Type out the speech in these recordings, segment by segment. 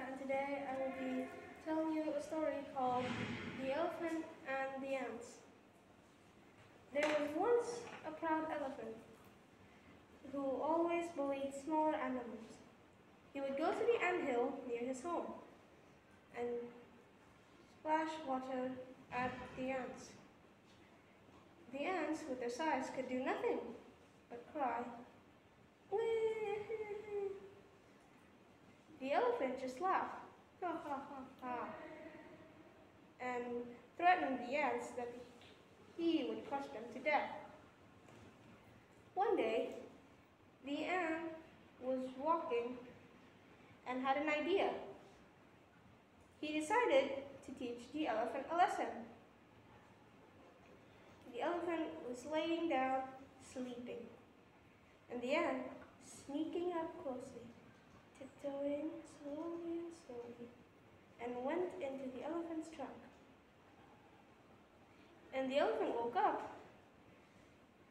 and today I will be telling you a story called The Elephant and the Ants. There was once a proud elephant who always bullied smaller animals. He would go to the anthill near his home and splash water at the ants. The ants, with their size, could do nothing but cry. Wee! The elephant just laughed, ha ha ha ha, and threatened the ants that he would crush them to death. One day, the ant was walking and had an idea. He decided to teach the elephant a lesson. The elephant was laying down, sleeping, and the ant sneaking up closely, tiptoeing slowly and slowly, and went into the elephant's trunk. And the elephant woke up.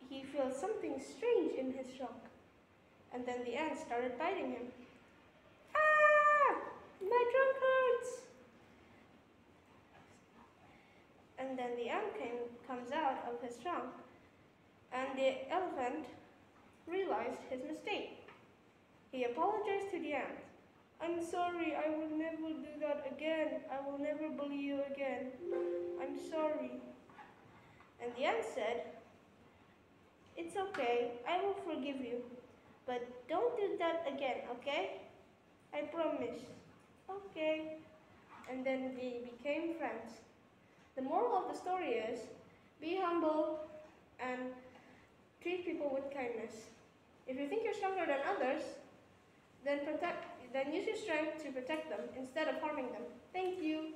He felt something strange in his trunk, and then the ant started biting him. Ah! My trunk hurts! And then the ant comes out of his trunk, and the elephant realized his mistake. He apologized to the ant. I'm sorry, I will never do that again. I will never bully you again. I'm sorry. And the ant said, it's okay, I will forgive you, but don't do that again, okay? I promise. Okay. And then they became friends. The moral of the story is, be humble and treat people with kindness. If you think you're stronger than others, then use your strength to protect them instead of harming them. Thank you.